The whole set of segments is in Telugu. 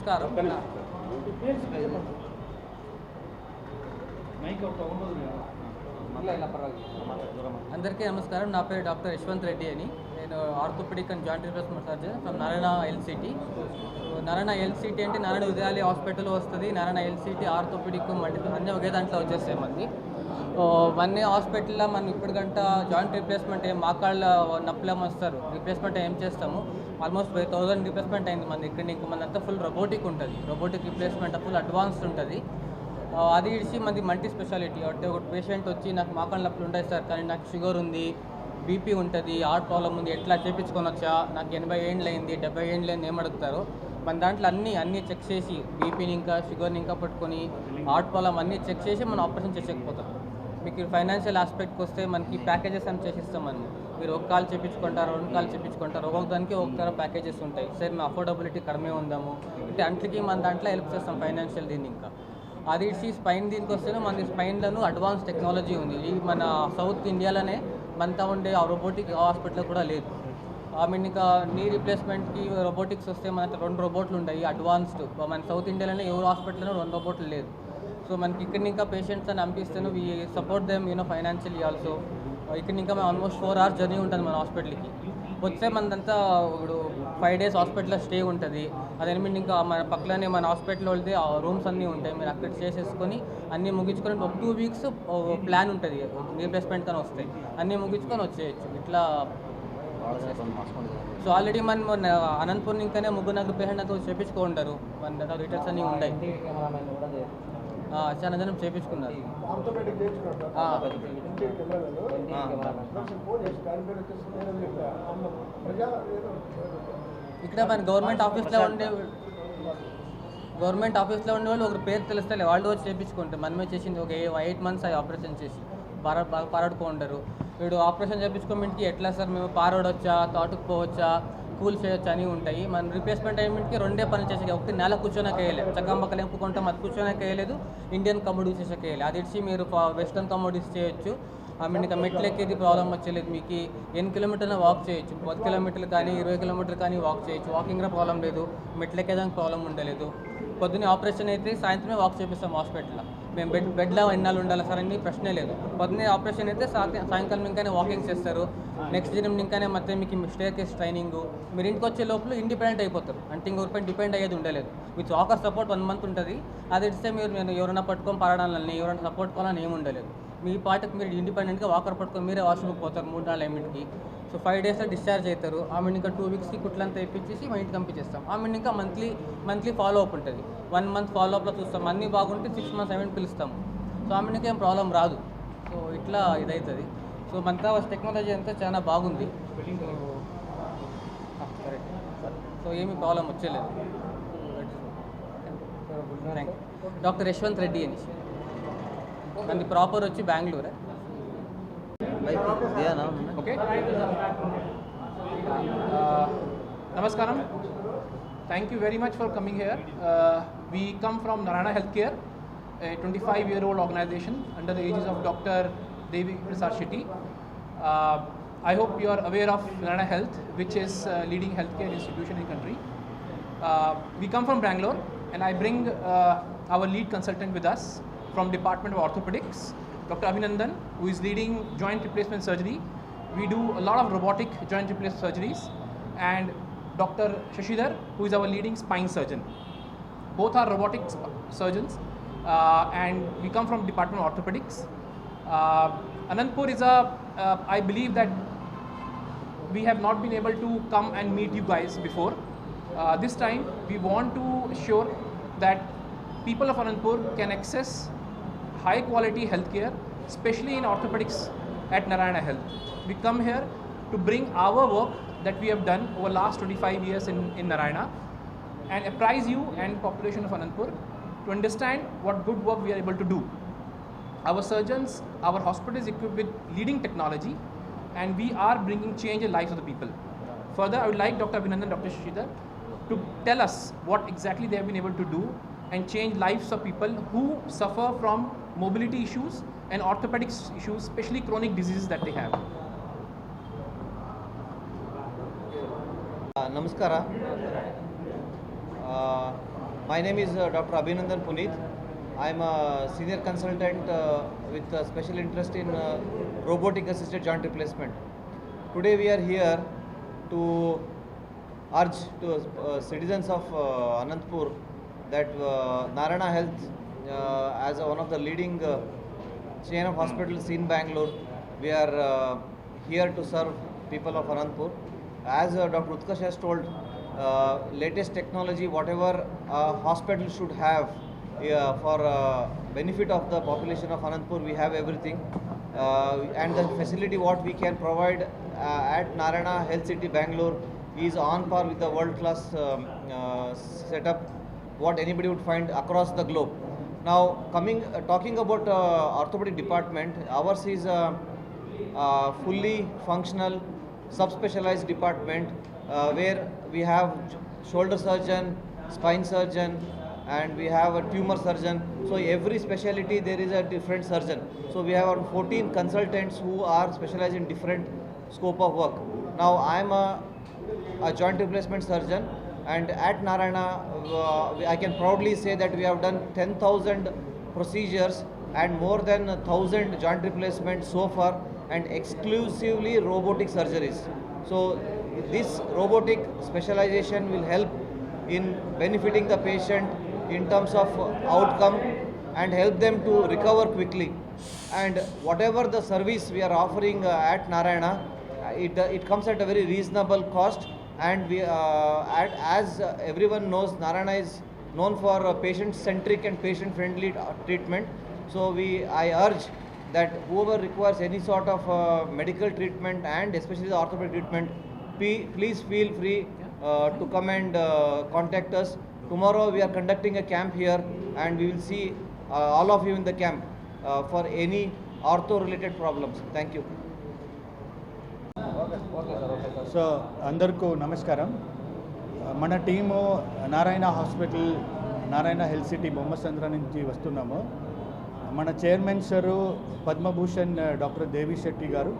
నమస్కారం. అందరికీ నమస్కారం. నా పేరు డాక్టర్ యశ్వంత్ రెడ్డి అని. నేను orthopaedic and joint replacement surgeon from Narayana LCT. Narayana LCT అంటే నారాయణ ఉదయాలి హాస్పిటల్ వస్తుంది. నారాయణ ఎల్సిటీ ఆర్థోపెడిక్ అన్నీ ఒకే దాంట్లో వచ్చేస్తాయి మంది. వన్ హాస్పిటల్లో మనం ఇప్పుడు గంట జాయింట్ రీప్లేస్మెంట్ మాకాళ్ళ నప్పులేం వస్తారు రీప్లేస్మెంట్ ఏం చేస్తాము. ఆల్మోస్ట్ 1000 రీప్లేస్మెంట్ అయింది మంది. ఇక్కడ ఇంకా మనంతా ఫుల్ రోబోటిక్ ఉంటుంది. రోబోటిక్ రీప్లేస్మెంట్ ఫుల్ అడ్వాన్స్డ్ ఉంటుంది. అది ఇడిచి మనది మల్టీ స్పెషాలిటీ. అంటే ఒక పేషెంట్ వచ్చి నాకు మాకాళ్ళ నొప్పులు ఉంటాయి సార్, కానీ నాకు షుగర్ ఉంది, బీపీ ఉంటుంది, హార్ట్ ప్రాబ్లం ఉంది, ఎట్లా చేయించుకొని వచ్చా, నాకు 80 ఏళ్ళు అయింది, 70 ఏళ్ళు అయింది ఏమడుగుతారు. మన దాంట్లో అన్నీ చెక్ చేసి బీపీని ఇంకా షుగర్ని ఇంకా పట్టుకొని హార్ట్ ప్రాబ్లం అన్నీ చెక్ చేసి మనం ఆపరేషన్ చేసేకపోతాం. మీకు ఫైనాన్షియల్ ఆస్పెక్ట్కి వస్తే మనకి ప్యాకేజెస్ అని చేసిస్తాం. మనం మీరు ఒక కాల్ చేయించుకుంటారు, 2 కాల్ చేయించుకుంటారు, ఒక్కొక్క దానికి ఒక్కొక్క ప్యాకేజెస్ ఉంటాయి. సార్ మేము అఫోర్డబిలిటీ కడమే ఉందాము అంటే అంట్లకి మన దాంట్లో హెల్ప్ చేస్తాం ఫైనాన్షియల్ దీన్ని. ఇంకా అది స్పైన్ దీనికి వస్తేనే మన స్పైన్లను అడ్వాన్స్ టెక్నాలజీ ఉంది. ఈ మన సౌత్ ఇండియాలోనే మనతో ఉండే ఆ రోబోటిక్ హాస్పిటల్ కూడా లేదు. ఇంకా నీ రీప్లేస్మెంట్కి రోబోటిక్స్ వస్తే మన 2 రోబోట్లు ఉంటాయి అడ్వాన్స్డ్. మన సౌత్ ఇండియాలోనే ఎవరు హాస్పిటల్లో 2 రోబోట్లు లేదు. సో మనకి ఇక్కడ ఇంకా పేషెంట్స్ అని పంపిస్తాను. We support them financially also. ఇక్కడ ఇంకా మేము ఆల్మోస్ట్ 4 hours జర్నీ ఉంటుంది మన హాస్పిటల్కి. వస్తే మనదంతా ఇప్పుడు 5 days హాస్పిటల్లో స్టే ఉంటుంది. అదేమి ఇంకా మన పక్కనే మన హాస్పిటల్లో వెళ్తే రూమ్స్ అన్నీ ఉంటాయి. మీరు అక్కడ చేసేసుకొని అన్నీ ముగించుకొని ఒక 2 weeks ప్లాన్ ఉంటుంది. రీప్లేస్మెంట్ కానీ వస్తాయి అన్నీ ముగించుకొని వచ్చేయచ్చు ఇట్లా. సో ఆల్రెడీ మనం అనంతపురం ఇంకానే 3 పేషెంట్ అంతా చేయించుకుంటారు. మన దగ్గర రిటర్న్స్ అన్నీ ఉన్నాయి. చాలా జనం చేయించుకున్నారు. ఇక్కడ మన గవర్నమెంట్ ఆఫీస్లో ఉండే వాళ్ళు ఒకరి పేరు తెలుస్తే వాళ్ళు వచ్చి చేయించుకుంటారు. మనమే చేసింది ఒక 8 months ఆపరేషన్ చేసి పారాడుకుంటారు. వీడు ఆపరేషన్ చేయించుకోవడానికి ఎట్లా సార్ మేము పారాడొచ్చా, తోటకు పోవచ్చా, కూల్ చేయొచ్చు అని ఉంటాయి. మన రీప్లేస్మెంట్ అయ్యేంటికి 2 పనులు చేసేది. ఒకటి నెల కూర్చోనకి వేయలేదు, చక్కమ్మకలు ఎంపుకుంటాం, అది కూర్చోనకి వేయలేదు. ఇండియన్ కమోడిటీస్ చేసేకి వేయాలి. అది ఇచ్చి మీరు వెస్టర్న్ కమోడిటీస్ చేయొచ్చు. ఇంకా మెట్లు ఎక్కేది ప్రాబ్లం వచ్చేలేదు. మీకు 8 kilometers వాక్ చేయొచ్చు, 10 kilometers కానీ 20 kilometers కానీ వాక్ చేయొచ్చు. వాకింగ్ ప్రాబ్లం లేదు, మెట్లు ఎక్కేదానికి ప్రాబ్లం ఉండలేదు. పొద్దున్నే ఆపరేషన్ అయితే సాయంత్రమే వాక్ చేపిస్తాం హాస్పిటల్లో. మేము బెడ్లో ఎన్నాళ్ళు ఉండాలి సార్ అని ప్రశ్నే లేదు. పొద్దున్నే ఆపరేషన్ అయితే సాయంకాలం ఇంకానే వాకింగ్ చేస్తారు. నెక్స్ట్ దినం ఇంకానే మధ్య మీకు స్టేర్ కేస్ ట్రైనింగ్. మీరు ఇంటికి వచ్చే లోపల ఇండిపెండెంట్ అయిపోతారు. అంటే ఇంకొకరిపై డిపెండ్ అయ్యేది ఉండలేదు. విత్ వాకర్ సపోర్ట్ 1 month ఉంటుంది. అది ఇస్తే మీరు ఎవరైనా పట్టుకొని పడడాలని, ఎవరైనా సపోర్ట్ కావాలని ఏమి ఉండలేదు. మీ పాటకు మీరు ఇండిపెండెంట్గా వాకర్ పట్టుకొని మీరే వాష్రూమ్కి పోతారు 3-4 ఏమిటికి. సో 5 daysలో డిశ్చార్జ్ అవుతారు. ఇంకా 2 weeksకి కుట్లంతా ఇప్పించేసి మా ఇంటికి పంపించేస్తాం. ఇంకా మంత్లీ ఫాలో అప్ ఉంటుంది. 1 month ఫాలో అప్లో చూస్తాం. అన్నీ బాగుంటే 6 months పిలుస్తాము. సో ఏం ప్రాబ్లం రాదు. సో ఇట్లా ఇదవుతుంది. సో మనతో టెక్నాలజీ అంతా చాలా బాగుంది. కరెక్ట్. సో ఏమీ ప్రాబ్లం వచ్చేలేదు. Thank you. Doctor Yashwanth Reddy అని. మనది ప్రాపర్ వచ్చి Bengaluru. Okay. Namaskaram. Thank you very much for coming here. We come from Narayana Healthcare, a 25-year-old organization under the aegis of Dr. Devi Prasad Shetty. I hope you are aware of Narayana Health, which is a leading healthcare institution in the country. We come from Bangalore, and I bring our lead consultant with us from Department of Orthopedics, Dr. Abhinandan, who is leading joint replacement surgery. We do a lot of robotic joint replacement surgeries, and Dr. Shashidhar, who is our leading spine surgeon. Both are robotic surgeons, and we come from Department of Orthopedics. Anantapur is I believe that we have not been able to come and meet you guys before. This time we want to assure that people of Anantapur can access high quality healthcare, especially in orthopedics at Narayana Health. We come here to bring our work that we have done over last 25 years in Narayana and apprise you and population of Anantapur to understand what good work we are able to do. Our surgeons, our hospital is equipped with leading technology, and we are bringing change in lives of the people. Further, I would like Dr. Abhinandan, Dr. Shashidhar to tell us what exactly they have been able to do and change lives of people who suffer from mobility issues and orthopedic issues, especially chronic diseases that they have. ನಮಸ್ಕಾರ. My name is Dr. Abhinandan Puneet. I am a senior consultant with a special interest in robotic assisted joint replacement. Today we are here to urge to citizens of Anantapur that Narayana Health, as one of the leading chain of hospitals in Bangalore, we are here to serve people of Anantapur. As Dr. Utkarsh has told, latest technology, whatever hospital should have for benefit of the population of Anantapur, we have everything. And the facility what we can provide at Narayana Health City Bangalore is on par with the world class setup what anybody would find across the globe. Now talking about orthopedic department, ours is a fully functional subspecialized department where we have shoulder surgeon, spine surgeon, and we have a tumor surgeon. So every specialty there is a different surgeon. So we have around 14 consultants who are specialized in different scope of work. Now I am a joint replacement surgeon, and at Narayana I can proudly say that we have done 10,000 procedures and more than 1,000 joint replacements so far, and exclusively robotic surgeries. So this robotic specialization will help in benefiting the patient in terms of outcome and help them to recover quickly. And whatever the service we are offering at Narayana, it comes at a very reasonable cost, and we as everyone knows, Narayana is known for patient-centric and patient-friendly treatment. So I urge that whoever requires any sort of medical treatment and especially the orthopedic treatment, please feel free to come and contact us. Tomorrow we are conducting a camp here, and we will see all of you in the camp for any ortho related problems. Thank you. So అందరికీ నమస్కారం. మన team Narayana hospital, Narayana health city Bommasandra నుంచి వస్తున్నాము. మన chairman sir Padma Bhushan doctor Devi Shetty garu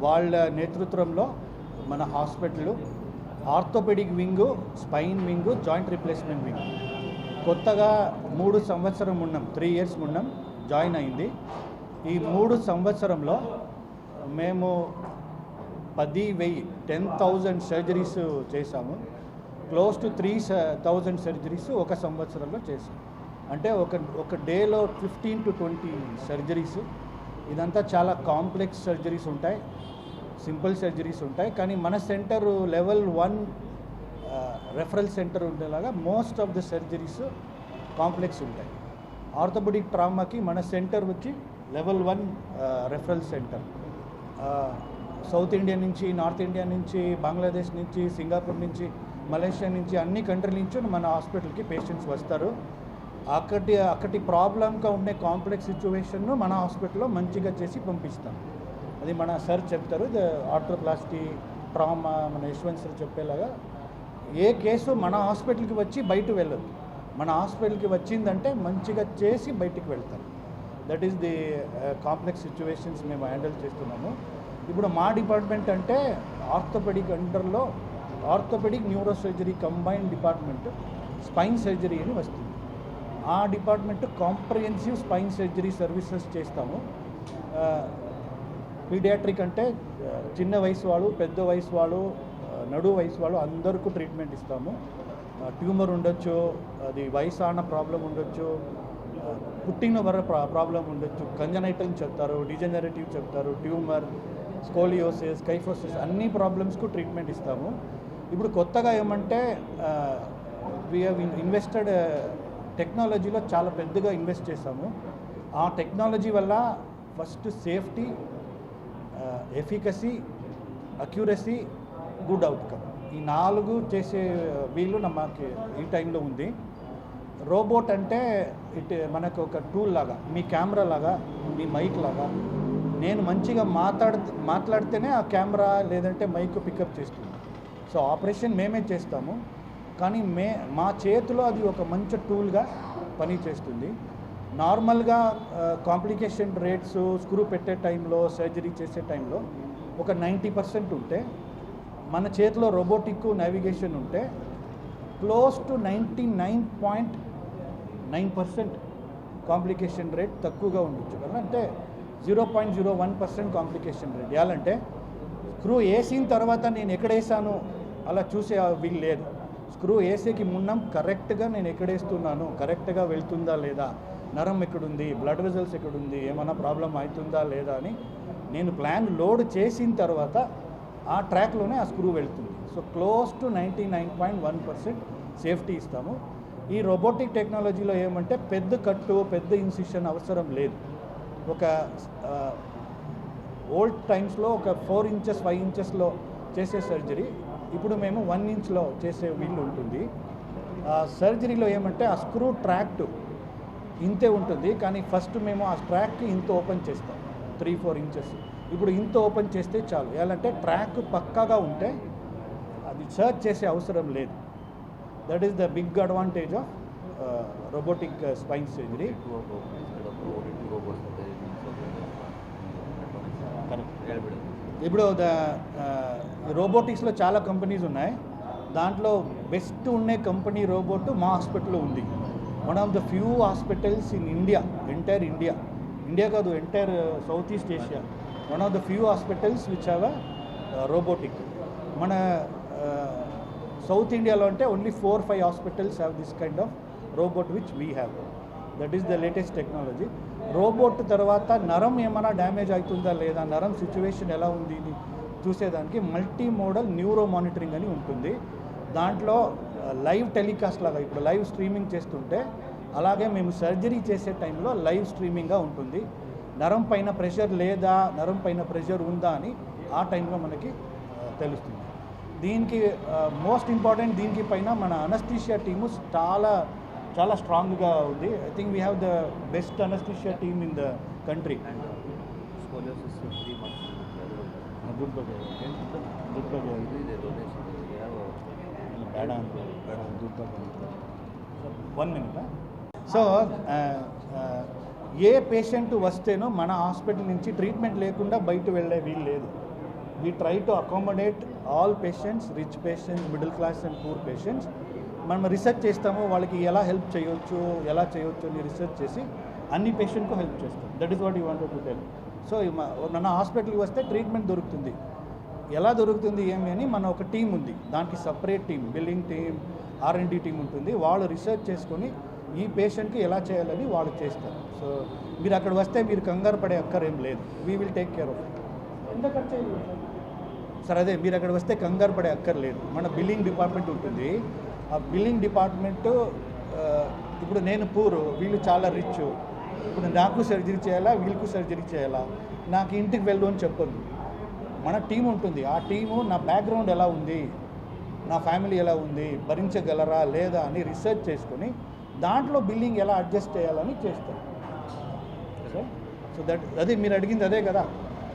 వాళ్ళ నేతృత్వంలో మన hospital orthopaedic wing, spine wing, joint replacement wing కొత్తగా 3 సంవత్సరం ఉన్నాం, 3 years ఉన్నాం, జాయిన్ అయింది. ఈ 3 సంవత్సరంలో మేము 10,000 సర్జరీస్ చేశాము. క్లోజ్ టు 3,000 సర్జరీస్ ఒక సంవత్సరంలో చేసాం. అంటే ఒక డేలో 15 to 20 సర్జరీస్. ఇదంతా చాలా కాంప్లెక్స్ సర్జరీస్ ఉంటాయి, సింపుల్ సర్జరీస్ ఉంటాయి. కానీ మన సెంటర్ లెవెల్ 1 రెఫరల్ సెంటర్ ఉండేలాగా most of the surgeries complex ఉంటాయి. ఆర్థోపెడిక్ ట్రామాకి మన సెంటర్ వచ్చి level 1 referral centre. South India నుంచి, నార్త్ ఇండియా నుంచి, బంగ్లాదేశ్ నుంచి, సింగపూర్ నుంచి, మలేషియా నుంచి, అన్ని కంట్రీల నుంచి మన హాస్పిటల్కి పేషెంట్స్ వస్తారు. అక్కడి ప్రాబ్లంగా ఉండే కాంప్లెక్స్ సిచ్యువేషన్ను మన హాస్పిటల్లో మంచిగా చేసి పంపిస్తాం. అది మన సార్ చెప్తారు. ఆర్థోప్లాస్టీ, ట్రామా మన యశ్వంత్ సార్ చెప్పేలాగా ఏ కేసు మన హాస్పిటల్కి వచ్చి బయట వెళ్ళదు. మన హాస్పిటల్కి వచ్చిందంటే మంచిగా చేసి బయటికి వెళ్తాం. That is the complex situations మేము హ్యాండిల్ చేస్తున్నాము. ఇప్పుడు మా డిపార్ట్మెంట్ అంటే ఆర్థోపెడిక్ అండర్లో orthopaedic neuro surgery combined department spine surgery అని వస్తుంది. ఆ department comprehensive spine surgery services చేస్తాము. పీడియాట్రిక్ అంటే చిన్న వయసు వాళ్ళు, పెద్ద వయసు వాళ్ళు, నడు వయసు వాళ్ళు అందరికీ ట్రీట్మెంట్ ఇస్తాము. ట్యూమర్ ఉండొచ్చు, అది వయసు అన్న ప్రాబ్లం ఉండొచ్చు, పుట్టిన వర ప్రాబ్లం ఉండొచ్చు, కంజనైటల్ చెప్తారు, డిజనరేటివ్ చెప్తారు, ట్యూమర్, స్కోలియోసిస్, కైఫోసిస్, అన్ని ప్రాబ్లమ్స్కు ట్రీట్మెంట్ ఇస్తాము. ఇప్పుడు కొత్తగా ఏమంటే వీ హ్యావ్ ఇన్వెస్టెడ్ టెక్నాలజీలో చాలా పెద్దగా ఇన్వెస్ట్ చేస్తాము. ఆ టెక్నాలజీ వల్ల first safety, efficacy, accuracy, good outcome, ఈ 4 చేసే వీలు మాకు ఈ టైంలో ఉంది. రోబోట్ అంటే మనకు ఒక టూల్ లాగా, మీ కెమెరా లాగా, మీ మైక్ లాగా. నేను మంచిగా మాట్లాడితేనే ఆ కెమెరా లేదంటే మైక్ పికప్ చేస్తుంది. సో ఆపరేషన్ మేమే చేస్తాము, కానీ మా చేతిలో అది ఒక మంచి టూల్గా పని చేస్తుంది. నార్మల్గా కాంప్లికేషన్ రేట్స్ స్క్రూ పెట్టే టైంలో, సర్జరీ చేసే టైంలో ఒక 90% ఉంటే, మన చేతిలో రోబోటిక్ నావిగేషన్ ఉంటే క్లోజ్ టు 99.9% కాంప్లికేషన్ రేట్ తక్కువగా ఉండొచ్చు కదా, అంటే 0.01% కాంప్లికేషన్ రేట్. ఎలాంటే స్క్రూ వేసిన తర్వాత నేను ఎక్కడ వేసాను అలా చూసే వీలు లేదు. స్క్రూ వేసేకి మున్నం కరెక్ట్గా నేను ఎక్కడ వేస్తున్నాను, కరెక్ట్గా వెళ్తుందా లేదా, నరం ఎక్కడుంది, బ్లడ్ వెజల్స్ ఎక్కడుంది, ఏమైనా ప్రాబ్లం అవుతుందా లేదా అని నేను ప్లాన్ లోడ్ చేసిన తర్వాత ఆ ట్రాక్లోనే ఆ స్క్రూ వెళ్తుంది. సో క్లోజ్ టు 99.1% సేఫ్టీ ఇస్తాము. ఈ రోబోటిక్ టెక్నాలజీలో ఏమంటే పెద్ద కట్టు, పెద్ద ఇన్సిషన్ అవసరం లేదు. ఒక ఓల్డ్ టైమ్స్లో ఒక 4 ఇంచెస్ 5 ఇంచెస్లో చేసే సర్జరీ ఇప్పుడు మేము 1 ఇంచ్లో చేసే వీలు ఉంటుంది. ఆ సర్జరీలో ఏమంటే ఆ స్క్రూ ట్రాక్ట్ ఇంతే ఉంటుంది, కానీ ఫస్ట్ మేము ఆ ట్రాక్కి ఇంత ఓపెన్ చేస్తాం 3-4 ఇంచెస్. ఇప్పుడు ఇంత ఓపెన్ చేస్తే చాలు. ఎలాంటే ట్రాక్ పక్కాగా ఉంటే అది సర్చ్ చేసే అవసరం లేదు. That is the big advantage of robotic spine surgery. ఇప్పుడు రోబోటిక్స్లో చాలా కంపెనీస్ ఉన్నాయి. దాంట్లో బెస్ట్ ఉండే కంపెనీ రోబోట్ మా హాస్పిటల్లో ఉంది. One of the few hospitals in India, entire India కాదు, entire South East Asia, one of the few hospitals which have robotic. మన సౌత్ ఇండియాలో అంటే only 4-5 hospitals have this kind of robot which we have. That is the latest technology. Robot తర్వాత నరం ఏమైనా డ్యామేజ్ అవుతుందా లేదా, నరం సిచ్యువేషన్ ఎలా ఉంది ఇది చూసేదానికి మల్టీ మోడల్ న్యూరో మానిటరింగ్ అని ఉంటుంది. దాంట్లో లైవ్ టెలికాస్ట్ లాగా ఇప్పుడు లైవ్ స్ట్రీమింగ్ చేస్తుంటే అలాగే మేము సర్జరీ చేసే టైంలో లైవ్ స్ట్రీమింగ్గా ఉంటుంది. నరం పైన ప్రెషర్ లేదా, నరం పైన ప్రెషర్ ఉందా అని ఆ టైంలో మనకి తెలుస్తుంది. దీనికి మోస్ట్ ఇంపార్టెంట్, దీనికి పైన మన అనస్థీషియా టీము చాలా స్ట్రాంగ్గా ఉంది. I think we have the best anaesthesia team in the country. One minute. So ఏ పేషెంట్ వస్తేనో మన హాస్పిటల్ నుంచి ట్రీట్మెంట్ లేకుండా బయట వెళ్ళే వీలు లేదు. We try to accommodate all patients, rich patients, middle class and poor patients. మనం రీసెర్చ్ చేస్తాము, వాళ్ళకి ఎలా హెల్ప్ చేయొచ్చు అని రీసెర్చ్ చేసి అన్ని పేషెంట్కు హెల్ప్ చేస్తాం. That is what you wanted to tell. So మన హాస్పిటల్కి వస్తే ట్రీట్మెంట్ దొరుకుతుంది. ఎలా దొరుకుతుంది ఏమి అని మన ఒక టీం ఉంది, దానికి separate team, billing team, R&D team ఉంటుంది. వాళ్ళు రీసెర్చ్ చేసుకొని ఈ పేషెంట్కి ఎలా చేయాలని వాళ్ళు చేస్తారు. సో మీరు అక్కడ వస్తే మీరు కంగారు పడే అక్కరేం లేదు. We will take care of. ఎంత ఖర్చు అయ్యింది సార్? అదే మీరు అక్కడ వస్తే కంగారు పడే అక్కర్లేదు. మన బిల్లింగ్ డిపార్ట్మెంట్ ఉంటుంది. ఆ బిల్లింగ్ డిపార్ట్మెంటు ఇప్పుడు నేను పూర్, వీళ్ళు చాలా రిచ్. ఇప్పుడు నాకు సర్జరీ చేయాలా, వీళ్ళకు సర్జరీ చేయాలా, నాకు ఇంటికి వెళ్ళు అని చెప్పొద్దు. మన టీం ఉంటుంది. ఆ టీము నా బ్యాక్గ్రౌండ్ ఎలా ఉంది, నా ఫ్యామిలీ ఎలా ఉంది, భరించగలరా లేదా అని రీసెర్చ్ చేసుకొని దాంట్లో బిల్లింగ్ ఎలా అడ్జస్ట్ చేయాలని చేస్తారు. సో దట్ అదే మీరు అడిగింది అదే కదా.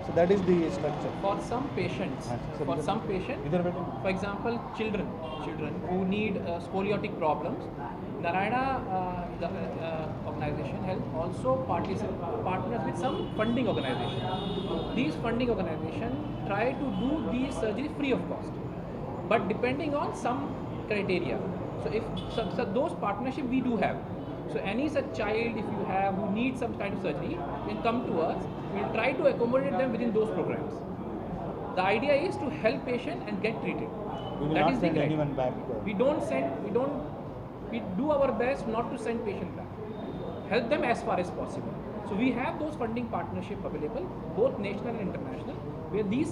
So that is the structure. For some patients, for example, children who need scoliotic problems, Narayana organization has also partners with some funding organization. These funding organization try to do these surgeries free of cost, but depending on some criteria. So if so those partnership we do have. So any such child, if you have who needs some kind of surgery, can come to us. We'll try to accommodate them within those programs. The idea is to help patient and get treated. We will not send anyone back. We do our best not to send patient back. Help them as far as possible. So we have those funding partnership available, both national and international, where these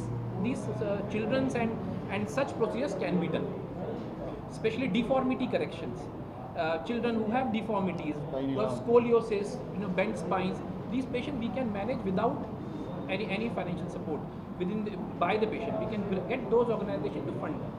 children's and such procedures can be done. Especially deformity corrections. Children who have deformities, or scoliosis, bent spines, these patients we can manage without any financial support by the patient. We can get those organizations to fund them.